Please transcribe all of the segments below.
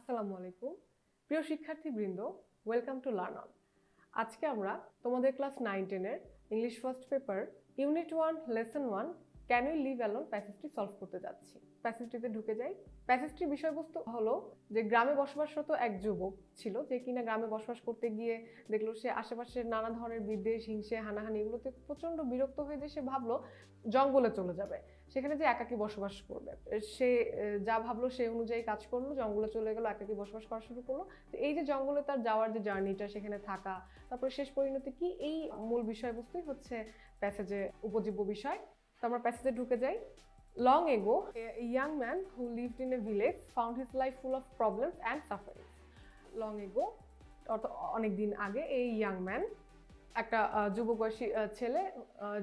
আসসালামু আলাইকুম প্রিয় শিক্ষার্থীবৃন্দ, ওয়েলকাম টু লার্ন অন। আজকে আমরা তোমাদের ক্লাস 9-10 এর English first paper unit 1 lesson 1 can you live alone প্যাসেজটি সলভ করতে যাচ্ছি। প্যাসেজটিতে ঢুকে যাই। প্যাসেজটির বিষয়বস্তু হলো যে গ্রামে বসবাসরত এক যুবক ছিল যে কিনা গ্রামে বসবাস করতে গিয়ে দেখলো সে আশেপাশের নানা ধরনের বিদ্বেষ, হিংসে, হানাহানি এগুলোতে প্রচণ্ড বিরক্ত হয়ে যে সে ভাবলো জঙ্গলে চলে যাবে, সেখানে যে একাকী বসবাস করবে। সে যা ভাবলো সেই অনুযায়ী কাজ করলো, জঙ্গলে চলে গেলো, একাকী বসবাস করা শুরু করলো। তো এই যে জঙ্গলে তার যাওয়ার যে জার্নিটা, সেখানে থাকা, তারপরে শেষ পরিণতি কি, এই মূল বিষয়বস্তুই হচ্ছে প্যাসেজে উপজীব্য বিষয়। তো আমরা প্যাসেজে ঢুকে যাই। Long ago, a young man who lived in a village found his life full of problems and suffering. Long ago, অর্থাৎ অনেক দিন আগে, এই ইয়াং ম্যান একটা যুবক বয়সী ছেলে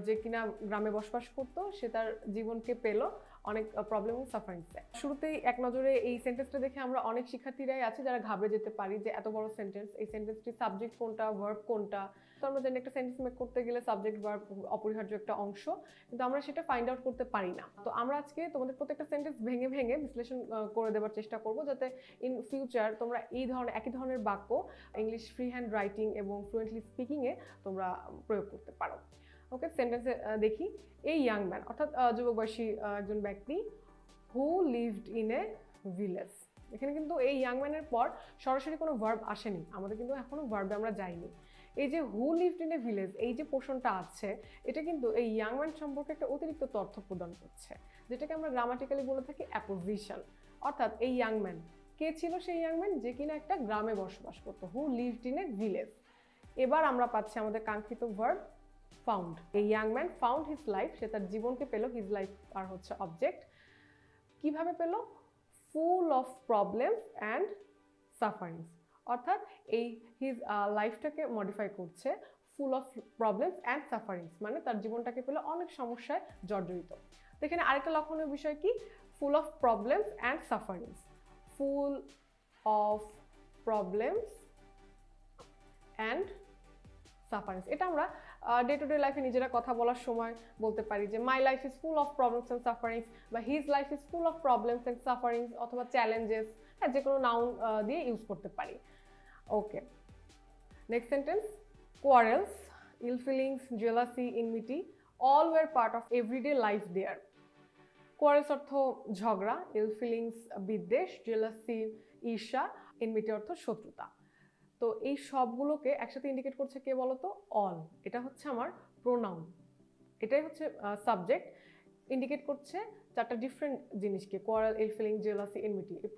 যে কিনা গ্রামে বসবাস করতো, সে তার জীবনকে পেল অনেক প্রবলেম এবং সাফারিংসে। শুরুতেই এক নজরে এই সেন্টেন্সটা দেখে আমরা অনেক শিক্ষার্থীরাই আছে যারা ঘাবড়ে যেতে পারি যে এত বড় সেন্টেন্স, এই সেন্টেন্সটির সাবজেক্ট কোনটা, ভার্ব কোনটা। তো আমরা জানি একটা সেন্টেন্স মেক করতে গেলে সাবজেক্ট ভার্ব অপরিহার্য একটা অংশ, কিন্তু আমরা সেটা ফাইন্ড আউট করতে পারি না। তো আমরা আজকে তোমাদের প্রত্যেকটা সেন্টেন্স ভেঙে ভেঙে বিশ্লেষণ করে দেওয়ার চেষ্টা করব, যাতে ইন ফিউচার তোমরা এই ধরনের একই ধরনের বাক্য ইংলিশ ফ্রি হ্যান্ড রাইটিং এবং ফ্লুয়েন্টলি স্পিকিংয়ে তোমরা প্রয়োগ করতে পারো। ওকে, সেন্টেন্সে দেখি। এই ইয়াং ম্যান অর্থাৎ যুবক বয়সী একজন ব্যক্তি, হু লিভড ইন এ ভিলেজ। এখানে কিন্তু এই ইয়াং ম্যানের পর সরাসরি কোনো ভার্ব আসেনি, আমাদের কিন্তু এখনো ভার্বে আমরা যাইনি। এই যে হু লিভড ইন এ ভিলেজ, এই যে পোর্শনটা আছে, এটা কিন্তু এই ইয়াং ম্যান সম্পর্কে একটা অতিরিক্ত তথ্য প্রদান করছে, যেটাকে আমরা গ্রামাটিক্যালি বলে থাকি অ্যাপোজিশন। অর্থাৎ এই ইয়াং ম্যান কে ছিল? সেই ইয়াং ম্যান যে কিনা একটা গ্রামে বসবাস করতো, who lived in a village. এবার আমরা পাচ্ছি আমাদের কাঙ্ক্ষিত ভার্ব ফাউন্ড। এই young man found his life, সে তার জীবনকে পেল, হিজ লাইফ আর হচ্ছে অবজেক্ট। কিভাবে পেল? ফুল অফ প্রবলেমস অ্যান্ড সাফারিংস। অর্থাৎ এই হিজ লাইফটাকে মডিফাই করছে, ফুল অফ প্রবলেমস অ্যান্ড সাফারিংস, মানে তার জীবনটাকে পেলে অনেক সমস্যায় জর্জরিত। তো এখানে আরেকটা লক্ষণীয় বিষয় কি? ফুল of problems and sufferings. Full of problems and sufferings, এটা আমরা ডে টু ডে লাইফে নিজেরা কথা বলার সময় বলতে পারি যে my life is full of problems and sufferings, বা his life is full of problems and sufferings, অথবা চ্যালেঞ্জেস, হ্যাঁ, যে কোনো নাউন দিয়ে ইউজ করতে পারি। Okay, next sentence. Quarrels, ill feelings, jealousy, enmity, all are part of everyday life there. Quarrels অর্থ ঝগড়া, ইল ফিলিংস বিদ্বেষ, জেলাসি ঈর্ষা, ইনমিটি অর্থ শত্রুতা। তো এই সবগুলোকে একসাথে ইন্ডিকেট করছে কে বলতো? অল। এটা হচ্ছে আমার প্রোনাউন, এটাই হচ্ছে সাবজেক্ট। ইন্ডিকেট করছে চারটা ডিফারেন্ট জিনিসকে, কোয়ারেল, ইল ফিলিং, জেলাসি, এনমিটি। এই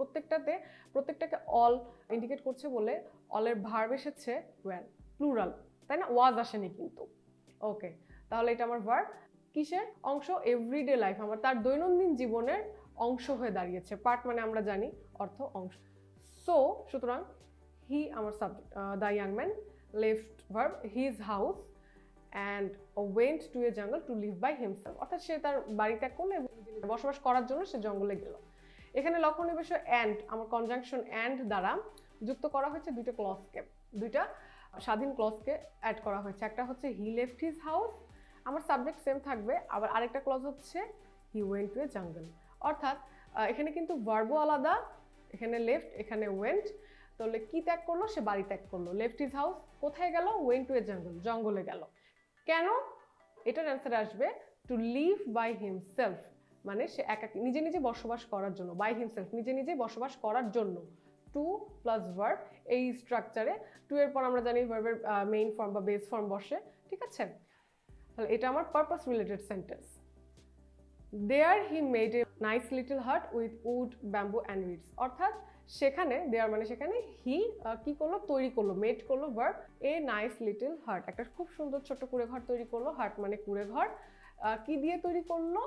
প্রত্যেকটাকে অল ইন্ডিকেট করছে বলে অলের ভার্ব এসেছে ওয়ার, প্লুরাল, তাই না? ওয়াজ আসেনি কিন্তু। ওকে, তাহলে এটা আমার ভার্ব কিসের অংশ? এভরিডে লাইফ, আমার তার দৈনন্দিন জীবনের অংশ হয়ে দাঁড়িয়েছে। পার্ট মানে আমরা জানি অর্থ অংশ। সুতরাং হি আমার subject, the young man left verb his house and went to a jungle to leave by himself. অর্থাৎ সে তার বাড়ি ত্যাগ করলো এবং বসবাস করার জন্য সে জঙ্গলে গেল। এখানে লক্ষণীয় বিষয় অ্যান্ড, আমার কনজাংশন অ্যান্ড দ্বারা যুক্ত করা হয়েছে দুইটা ক্লজকে, দুইটা স্বাধীন ক্লজকে অ্যাড করা হয়েছে। একটা হচ্ছে হি লেফট হিজ হাউস, আমার সাবজেক্ট সেম থাকবে, আবার আরেকটা ক্লজ হচ্ছে হি ওয়েন্ট টু এ জঙ্গল। অর্থাৎ এখানে কিন্তু ভার্বও আলাদা, এখানে লেফট, এখানে ওয়েন্ট। তাহলে কি ত্যাগ করলো? সে বাড়ি ত্যাগ করলো। লেফট হিজ হাউস, কোথায় গেল? ওয়েন্ট টু এ জঙ্গল, জঙ্গলে গেল। কেন? এটার অ্যান্সার আসবে টু লিভ বাই হিমসেলফ, মানে সে একাকী নিজে নিজে বসবাস করার জন্য। বাই হিমসেলফ, নিজে নিজে বসবাস করার জন্য। টু প্লাস ভার্ব, এই স্ট্রাকচারে টু এর পর আমরা জানি ভার্বের মেইন ফর্ম বা বেস ফর্ম বসে, ঠিক আছে? তাহলে এটা আমার purpose related sentence. There he made a nice little hut with wood, bamboo and reeds. অর্থাৎ সেখানে, দেয়ার মানে সেখানে, হি কি করলো? তৈরি করলো, মেড করলো ভার্ব, এ নাইস লিটল হাট, একটা খুব সুন্দর ছোট্ট কুড়ে ঘর তৈরি করলো। হাট মানে কুড়ে ঘর। কি দিয়ে তৈরি করলো?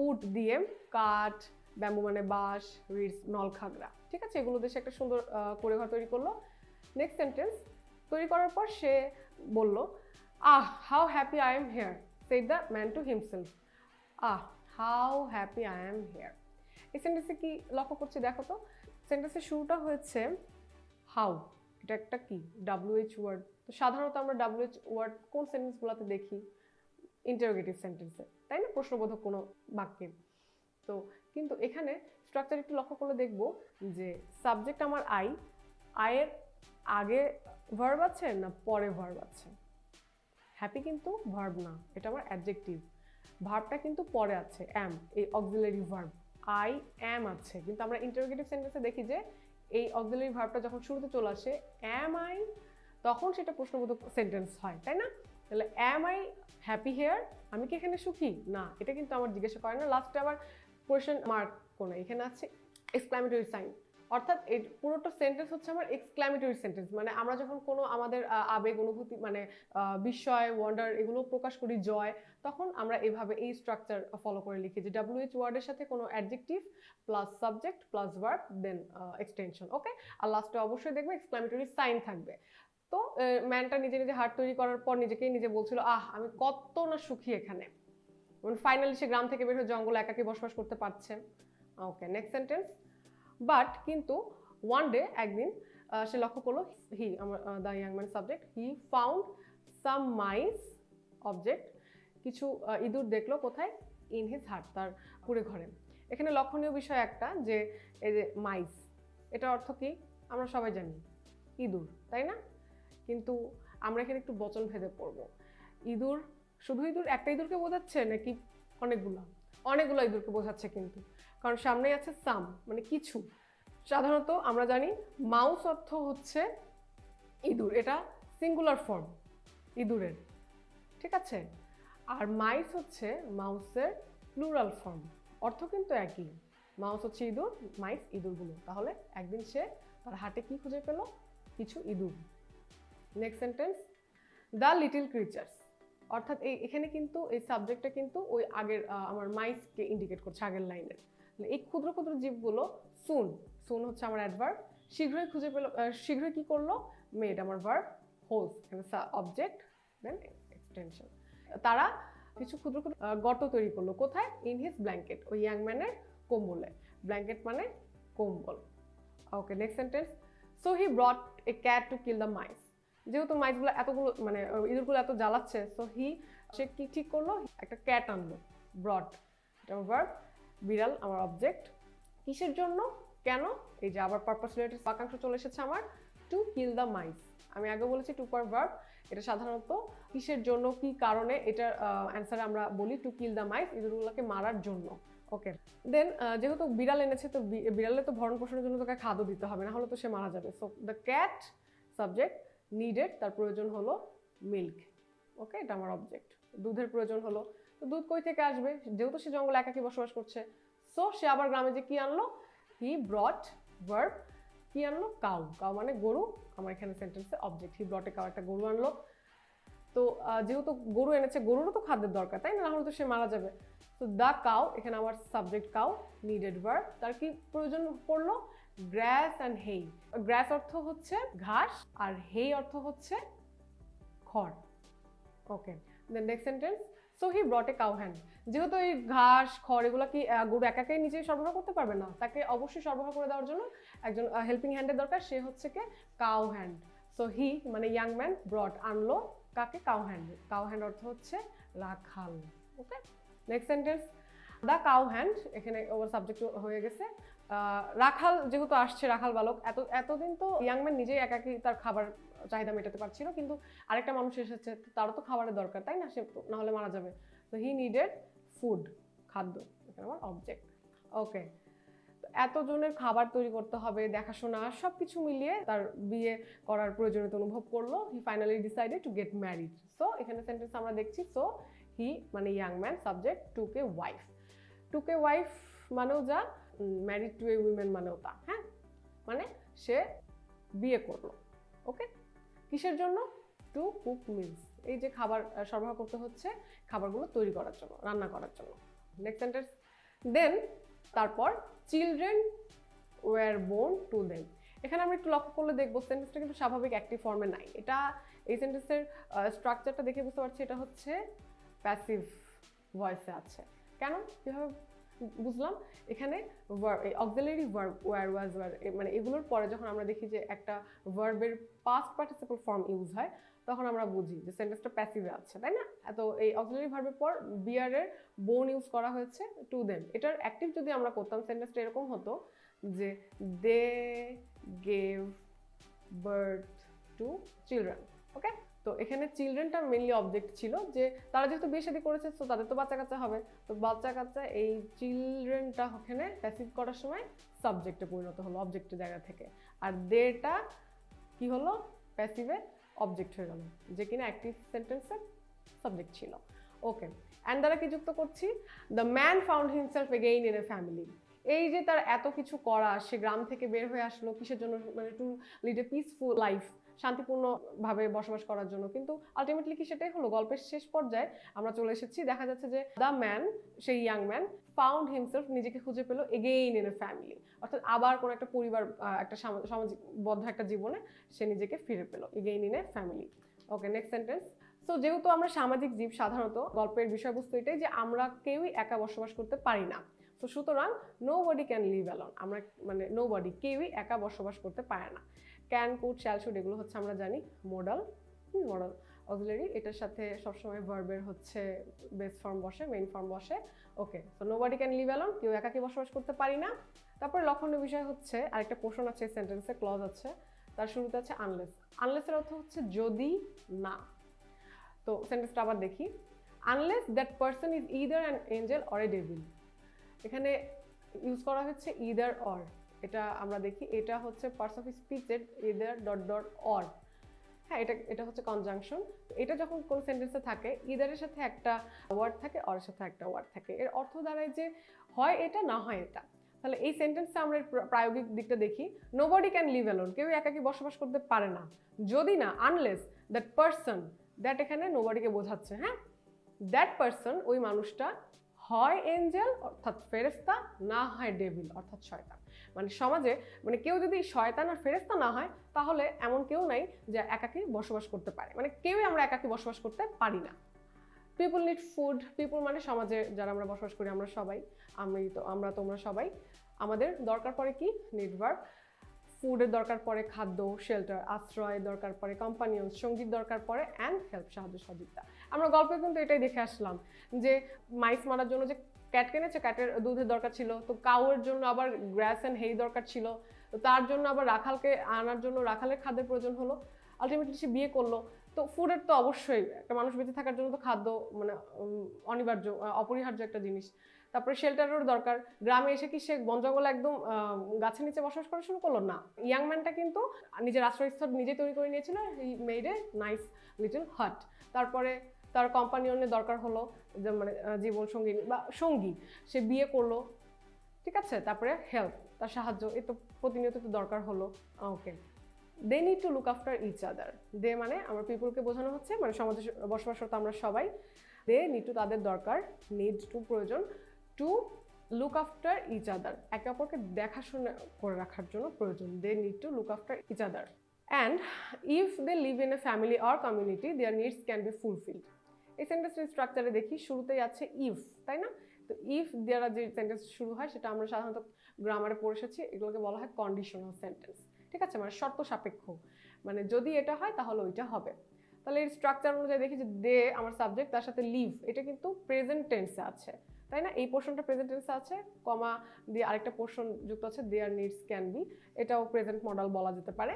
উড দিয়ে, কাঠ, ব্যাম্বু মানে বাঁশ, রিডস নলখাগড়া, ঠিক আছে? এগুলো দিয়ে একটা সুন্দর কুড়ে ঘর তৈরি করলো। নেক্সট সেন্টেন্স, তৈরি করার পর সে বলল, ah how happy I am here, said the man to himself. Ah how happy I am here, এই সেন্টেন্সে কি লক্ষ্য করছি দেখো তো। সেন্টেন্সের শুরুটা হয়েছে হাউ, এটা একটা কি? WH word. তো সাধারণত আমরা WH ওয়ার্ড কোন সেন্টেন্সগুলোতে দেখি? ইন্টারোগেটিভ সেন্টেন্সে, তাই না? প্রশ্নবোধক কোনো বাক্যে। তো কিন্তু এখানে স্ট্রাকচার একটু লক্ষ্য করলে দেখবো যে সাবজেক্ট আমার আয়ের আগে ভার্ব আছে না পরে ভার্ব আছে। হ্যাপি কিন্তু ভার্ব না, এটা আমার অ্যাডজেক্টিভ। ভার্বটা কিন্তু পরে আছে, অ্যাম, এই অক্সিলারি ভার্ব। আই অ্যাম আছে, কিন্তু আমরা ইন্টারোগেটিভ সেন্টেন্সে দেখি যে এই অক্সিলারি ভার্বটা যখন শুরুতে চলে আসে অ্যাম আই, তখন সেটা প্রশ্নবোধক সেন্টেন্স হয়, তাই না? তাহলে অ্যাম আই হ্যাপি হেয়ার, আমি কি এখানে সুখী? না, এটা কিন্তু আমার জিজ্ঞাসা করে না। লাস্টে আবার কোয়েশ্চেন মার্ক কোনো, এখানে আছে এক্সক্লামেটরি সাইন, অর্থাৎ এই পুরোটা সেন্টেন্স হচ্ছে আমার এক্সক্লামেটরি সেন্টেন্স। মানে আমরা যখন কোনো আমাদের আবেগ অনুভূতি মানে বিস্ময়, ওয়ান্ডার এগুলো প্রকাশ করি, জয়, তখন আমরা এভাবে এই স্ট্রাকচার ফলো করে লিখি যে WH ওয়ার্ডের সাথে কোনো adjective plus subject plus verb then extension. Okay, আর লাস্টে অবশ্যই দেখবে এক্সক্লামেটরি সাইন থাকবে। তো ম্যানটা নিজে নিজে হার্ট তৈরি করার পর নিজেকেই নিজে বলছিল, আমি কত না সুখী এখানে। ফাইনালি সে গ্রাম থেকে বের হয়ে জঙ্গলে একাকী বসবাস করতে পারছে। Okay, next sentence. বাট কিন্তু ওয়ান ডে, একদিন সে লক্ষ্য করলো, হি আমার the young man subject, he found some mice object, কিছু ইঁদুর দেখলো কোথায়? ইন হিজ হার্ট, তার কুড়ে ঘরে। এখানে লক্ষণীয় বিষয় একটা যে এই যে মাইস, এটা অর্থ কি আমরা সবাই জানি, ইঁদুর, তাই না? কিন্তু আমরা এখানে একটু বচন ভেদে পড়বো। ইঁদুর, শুধু ইঁদুর, একটা ইঁদুরকে বোঝাচ্ছে নাকি অনেকগুলো ইঁদুরকে বোঝাচ্ছে কিন্তু, কারণ সামনেই আছে সাম মানে কিছু। সাধারণত আমরা জানি মাউস অর্থ হচ্ছে ইঁদুর, এটা সিঙ্গুলার ফর্ম ইঁদুরের, ঠিক আছে? আর মাইস হচ্ছে মাউসের প্লুরাল ফর্ম, অর্থ কিন্তু একই। মাউস হচ্ছে ইঁদুর, মাইস ইঁদুরগুলো। তাহলে একদিন সে তার হাটে কি খুঁজে পেল? কিছু ইঁদুর। Next sentence, the little creatures, অর্থাৎ এখানে কিন্তু এই সাবজেক্টটা কিন্তু ওই আগের আমার মাইসকে ইন্ডিকেট করছে, আগের লাইনের। এই ক্ষুদ্র ক্ষুদ্র জীবগুলো, সুন হচ্ছে আমার অ্যাডভার্ব, শীঘ্রই খুঁজে পেল, শীঘ্রই কি করলো? মেড আমার ভার্ব, হোজ এখানে অবজেক্ট দেন এক্সটেনশন। তারা কিছু ক্ষুদ্র ক্ষুদ্র গর্ত তৈরি করলো, কোথায়? ইন হিজ ব্ল্যাঙ্কেট, ওই ইয়াং ম্যানের কোম্বলে। ব্ল্যাঙ্কেট মানে কম্বল। Okay, next sentence, so he brought a cat to kill the mice, যেহেতু মাইসগুলো এতগুলো মানে ইঁদুরগুলো এত জ্বালাচ্ছে, সো সে কি ঠিক করলো? একটা ক্যাট আনলো, ব্রট এটা আমার ভার্ব, বিড়াল আমার অবজেক্ট। কিসের জন্য? কেন? এই যে আবার পারপাস রিলেটেড বাক্যাংশ চলে এসেছে আমার, টু কিল দ্য মাইস। আমি আগে বলেছি টু পার ভার্ব, এটা সাধারণত কিসের জন্য, কি কারণে, এটার অ্যান্সারে আমরা বলি টু কিল দ্য মাইস, ইঁদুরগুলোকে মারার জন্য। ওকে, দেন যেহেতু বিড়াল এনেছে, তো বিড়ালে তো ভরণ পোষণের জন্য তোকে খাদ্য দিতে হবে, না হলে তো সে মারা যাবে। So the cat subject, needed, তার প্রয়োজন হলো মিল্ক। ওকে, এটা আমার অবজেক্ট, দুধের প্রয়োজন হলো। তো দুধ কই থেকে আসবে? যেহেতু সে জঙ্গলে একাকী বসবাস করছে, সো সে আবার গ্রামে যে কি আনলো? হি ব্রট ভার্ব, কি আনলো? কাউ মানে গরু, আমার এখানে সেন্টেন্সে object. He brought a cow, একটা গরু আনলো। তো যেহেতু গরু এনেছে, গরুরও তো খাদ্যের দরকার, তাই না? হলে তো সে মারা যাবে। তো দ্য কাউ, এখানে আমার সাবজেক্ট কাউ, নিডেড ভার্ব, তার কি প্রয়োজন পড়লো? গ্রাস অ্যান্ড হেই। গ্রাস অর্থ হচ্ছে ঘাস, আর হেই অর্থ হচ্ছে খড়। Okay, then next sentence, so he brought a cowhand, যেহেতু এই ঘাস খড় এগুলো কি গরু একাকে নিজেই সরবরাহ করতে পারবে না, তাকে অবশ্যই সরবরাহ করে দেওয়ার জন্য একজন হেল্পিং হ্যান্ডের দরকার, সে হচ্ছে কে? Cowhand. সো হি মানে ইয়াং ম্যান ব্রট, আনলো কাকে? Cow hand. কাউ হ্যান্ড অর্থ হচ্ছে রাখাল। Okay, next sentence, the cowhand, এখানে ওর সাবজেক্ট হয়ে গেছে। রাখাল যেহেতু আসছে, রাখাল বালক, এতদিন তো ইয়াং ম্যান নিজেই একাকি তার খাবার চাহিদা মেটাতে পারছিল, কিন্তু আরেকটা মানুষ এসেছে, তারও তো খাবারের দরকার, তাই না? সে না হলে মারা যাবে। তো হি নিডেড ফুড, খাদ্য, এখানে আমার অবজেক্ট। ওকে, এতজনের খাবার তৈরি করতে হবে, দেখাশোনা, সব কিছু মিলিয়ে তার বিয়ে করার প্রয়োজনীয়তা অনুভব করলো। হি finally decided to get married. So এখানে সেন্টেন্স আমরা দেখছি, সো হি মানে young man subject, took a wife. Took a wife মানেও যা, ম্যারিড টু এ উইমেন মানেও তা, হ্যাঁ, মানে সে বিয়ে করলো। ওকে, কিসের জন্য? টু কুক মিলস, এই যে খাবার সরবরাহ করতে হচ্ছে, খাবারগুলো তৈরি করার জন্য, রান্না করার জন্য। নেক্সট সেন্টেন্স, দেন তারপর, children were born to them. এখানে আমরা একটু লক্ষ্য করলে দেখবো সেন্টেন্সটা কিন্তু স্বাভাবিক অ্যাক্টিভ ফর্মে নাই। এটা এই সেন্টেন্সের স্ট্রাকচারটা দেখে বুঝতে পারছি এটা হচ্ছে প্যাসিভ ভয়েসে আছে। কেন? কীভাবে বুঝলাম? এখানে এই auxiliary verb were was were মানে এগুলোর পরে যখন আমরা দেখি যে একটা ভার্বের পাস্ট পার্টিসিপল ফর্ম ইউজ হয় তখন আমরা বুঝি যে সেন্টেন্সটা প্যাসিভে আছে, তাই না? তো এই অক্সিলারি ভার্বের পর বিয়ার এর বোন ইউজ করা হয়েছে টু দেম। এটার অ্যাক্টিভ যদি আমরা করতাম সেন্টেন্সটা এরকম হতো যে they gave birth to children. Okay, তো এখানে চিলড্রেনটা মেইনলি অবজেক্ট ছিল যে তারা যেহেতু বিয়ে শাদী করেছে তো তাদের তো বাচ্চা কাচ্চা হবে, তো বাচ্চা কাচ্চা এই চিলড্রেনটা ওখানে প্যাসিভ করার সময় সাবজেক্টে পরিণত হলো অবজেক্টের জায়গা থেকে, আর দেটা কি হলো প্যাসিভে অবজেক্ট হয়ে গেল যে কিনা অ্যাক্টিভ সেন্টেন্সের সাবজেক্ট ছিল। ওকে, অ্যান্ড দ্বারা কি যুক্ত করছি? The man found himself again in a family. এই যে তার এত কিছু করা, সে গ্রাম থেকে বের হয়ে আসলো কিসের জন্য? মানে to lead a peaceful life, শান্তিপূর্ণভাবে বসবাস করার জন্য। কিন্তু আলটিমেটলি কি সেটাই হলো? গল্পের শেষ পর্যায়ে আমরা চলে এসেছি, দেখা যাচ্ছে যে দ্য ম্যান, সেই ইয়াং ম্যান, ফাউন্ড হিমসেলফ, নিজেকে খুঁজে পেলো এগেইন ইন এ ফ্যামিলি, অর্থাৎ আবার কোনো একটা পরিবার, একটা সামাজিকবদ্ধ একটা জীবনে সে নিজেকে ফিরে পেলো, again in a family. Okay, next sentence. So যেহেতু আমরা সামাজিক জীব, সাধারণত গল্পের বিষয়বস্তু এটাই যে আমরা কেউই একা বসবাস করতে পারি না। তো সুতরাং নোবডি ক্যান লিভ অ্যালোন, আমরা মানে নোবডি, কেউই একা বসবাস করতে পারে না। ক্যান, কুড, শ্যাল, শুড এগুলো হচ্ছে আমরা জানি মডাল অক্সিলারি, এটার সাথে সবসময় ভার্বের হচ্ছে বেস ফর্ম বসে, মেইন ফর্ম বসে। Okay, so nobody can live alone, কেউ একাকী বসবাস করতে পারি না। তারপরে লক্ষণীয় বিষয় হচ্ছে আরেকটা পোর্শন আছে সেন্টেন্সে, ক্লজ আছে, তার শুরুতে আছে আনলেস। আনলেসের অর্থ হচ্ছে যদি না। তো সেন্টেন্সটা আবার দেখি, unless that person is either an angel or a devil. এখানে ইউজ করা হচ্ছে ইদার অর, এটা আমরা দেখি, এটা হচ্ছে পার্টস অফ স্পিচের ইদার ডট ডট অর। হ্যাঁ, এটা হচ্ছে কনজাংশন। এটা যখন কোন সেন্টেন্সে থাকে, ইদারের সাথে একটা ওয়ার্ড থাকে, অরের সাথে একটা ওয়ার্ড থাকে, এর অর্থ দাঁড়ায় যে হয় এটা না হয় এটা। তাহলে এই সেন্টেন্সে আমরা প্রায়োগিক দিকটা দেখি, নোবডি ক্যান লিভ অ্যালোন, কেউ একাকী বসবাস করতে পারে না যদি না, আনলেস দ্যাট পারসন, দ্যাট এখানে নোবডিকে বোঝাচ্ছে। হ্যাঁ, দ্যাট পারসন, ওই মানুষটা হয় এঞ্জেল অর্থাৎ ফেরেশতা, না হয় ডেভিল অর্থাৎ শয়তান। মানে সমাজে মানে কেউ যদি শয়তান আর ফেরেশতা না হয় তাহলে এমন কেউ নাই যে একাকী বসবাস করতে পারে, মানে কেউই আমরা একাকী বসবাস করতে পারি না। পিপল নিড ফুড, পিপল মানে সমাজে যারা আমরা বসবাস করি, আমরা সবাই, তোমরা সবাই, আমাদের দরকার পড়ে কি? Need verb. ফুডের দরকার পড়ে খাদ্য, শেল্টার আশ্রয়, দরকার পড়ে কম্পানিয়ন্স সঙ্গীত, দরকার পড়ে অ্যান্ড হেল্প সাহায্য সহযোগিতা। আমরা গল্পে কিন্তু এটাই দেখে আসলাম যে মাইস মারার জন্য যে ক্যাট কিনেছে, ক্যাটের দুধের দরকার ছিল, তো কাউয়ের জন্য আবার গ্রাস অ্যান্ড হেই দরকার ছিল, তো তার জন্য আবার রাখালকে আনার জন্য রাখালের খাদ্যের প্রয়োজন হলো, আলটিমেটলি সে বিয়ে করলো। তো ফুডের তো অবশ্যই, একটা মানুষ বেঁচে থাকার জন্য তো খাদ্য মানে অনিবার্য, অপরিহার্য একটা জিনিস। তারপরে শেল্টারের দরকার, গ্রামে এসে কি সে বন জঙ্গলে একদম গাছের নিচে বসবাস করা শুরু করলো না, ইয়াং ম্যানটা কিন্তু নিজের আশ্রয়স্থল নিজেই তৈরি করে নিয়েছিল, হি মেড এ নাইস লিটল হাট। তারপরে তার কোম্পানিয়নের দরকার হলো, যে মানে জীবন সঙ্গী বা সঙ্গী, সে বিয়ে করলো, ঠিক আছে। তারপরে হেল্প, তার সাহায্য, এ তো প্রতিনিয়ত তো দরকার হলো। Okay, they need to look after each other. They মানে আমার পিপলকে বোঝানো হচ্ছে, মানে সমাজে বসবাসরত আমরা সবাই। দে নিড টু, তাদের দরকার, নিড টু প্রয়োজন, to look after each other, একে অপরকে দেখাশোনা করে রাখার জন্য প্রয়োজন। They need to look after each other and if they live in a family or community their needs can be fulfilled. এই সেন্টেন্সের স্ট্রাকচারে দেখি শুরুতেই আছে ইফ, তাই না? তো ইফ দ্বারা যে সেন্টেন্স শুরু হয় সেটা আমরা সাধারণত গ্রামারে পড়ে এসেছি, এগুলোকে বলা হয় কন্ডিশনাল সেন্টেন্স, ঠিক আছে, মানে শর্ত সাপেক্ষ, মানে যদি এটা হয় তাহলে ওইটা হবে। তাহলে এর স্ট্রাকচার অনুযায়ী দেখি যে দে আমার সাবজেক্ট, তার সাথে লিভ, এটা কিন্তু প্রেজেন্ট টেন্সে আছে, তাই না? এই পোর্শনটা প্রেজেন্ট টেন্সে আছে, কমা দিয়ে আরেকটা পোর্শন যুক্ত আছে, দেয়ার নিডস ক্যান বি, এটাও প্রেজেন্ট মডেল বলা যেতে পারে।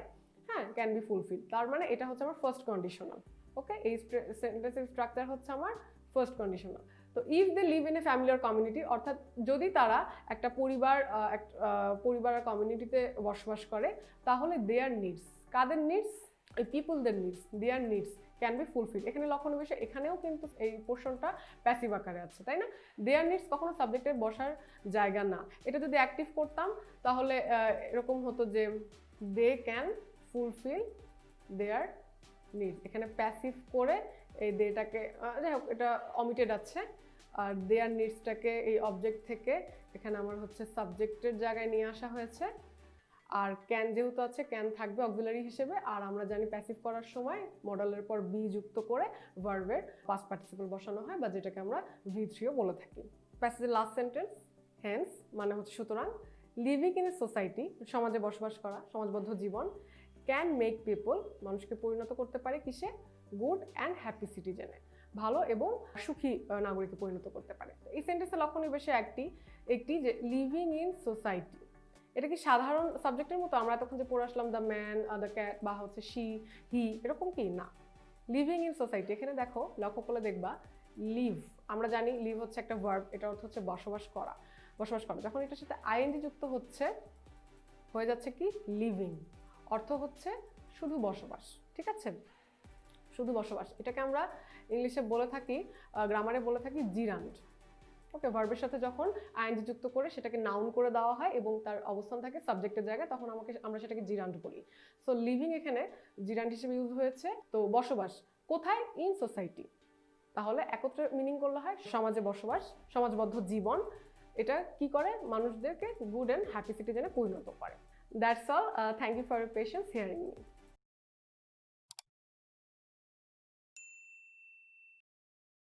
হ্যাঁ, ক্যান বি ফুলফিল, তার মানে এটা হচ্ছে আমার ফার্স্ট কন্ডিশনাল। ওকে, এই সেন্টেন্সের স্ট্রাকচার হচ্ছে আমার ফার্স্ট কন্ডিশনাল। তো if they live in a family or community, অর্থাৎ যদি তারা একটা পরিবার আর কমিউনিটিতে বসবাস করে, তাহলে দেয়ার নিডস, কাদের নিডস? এই পিপলদের needs, their needs can be fulfil. এখানে লক্ষণীয় বিষয়, এখানেও কিন্তু এই পোর্শনটা প্যাসিভ আকারে আছে, তাই না? দেয়ার নিডস কখনো সাবজেক্টের বসার জায়গা না। এটা যদি অ্যাক্টিভ করতাম তাহলে এরকম হতো যে they can fulfil their needs. এখানে প্যাসিভ করে এই দেটাকে, যাই হোক এটা অমিটেড আছে, আর দেয়ার নিডসটাকে এই অবজেক্ট থেকে এখানে আমার হচ্ছে সাবজেক্টের জায়গায় নিয়ে আসা হয়েছে। আর ক্যান যেহেতু আছে, ক্যান থাকবে অক্সিলারি হিসেবে, আর আমরা জানি প্যাসিভ করার সময় মডেলের পর বি যুক্ত করে ভার্বের পাস্ট পার্টিসিপল বসানো হয়, বা যেটাকে আমরা V3ও বলে থাকি। প্যাসেজের লাস্ট সেন্টেন্স, হেন্স মানে হচ্ছে সুতরাং, লিভিং ইন এ সোসাইটি সমাজে বসবাস করা, সমাজবদ্ধ জীবন, ক্যান মেক পিপল মানুষকে পরিণত করতে পারে কিসে, গুড অ্যান্ড হ্যাপি সিটিজেনে, ভালো এবং সুখী নাগরিকে পরিণত করতে পারে। এই সেন্টেন্সের লক্ষণীয় বেশি একটি যে লিভিং ইন সোসাইটি, এটা কি সাধারণ সাবজেক্টের মতো আমরা এতক্ষণ যে পড়ে আসলাম দ্য ম্যান, দ্য ক্যাট বা হচ্ছে শি, হি, এরকম কি না। লিভিং ইন সোসাইটি, এখানে দেখো লক্ষ্য করলে দেখবা লিভ, আমরা জানি লিভ হচ্ছে একটা ভার্ব, এটার অর্থ হচ্ছে বসবাস করা। যখন এটার সাথে আইএনজি যুক্ত হচ্ছে হয়ে যাচ্ছে কি লিভিং, অর্থ হচ্ছে শুধু বসবাস। ঠিক আছে, শুধু বসবাস। এটাকে আমরা ইংলিশে বলে থাকি, গ্রামারে বলে থাকি জিরান্ড। ওকে, ভার্বের সাথে যখন আইএনজি যুক্ত করে সেটাকে নাউন করে দেওয়া হয় এবং তার অবস্থান থাকে সাবজেক্টের জায়গায়, তখন আমরা সেটাকে জিরান্ড বলি। সো লিভিং এখানে জিরান্ড হিসেবে ইউজ হয়েছে। তো বসবাস কোথায়, ইন সোসাইটি, তাহলে একত্রে মিনিং করলে হয় সমাজে বসবাস, সমাজবদ্ধ জীবন। এটা কি করে, মানুষদেরকে গুড অ্যান্ড হ্যাপি সিটিজেনে পরিণত করে। That's all, thank you for your patience hearing me.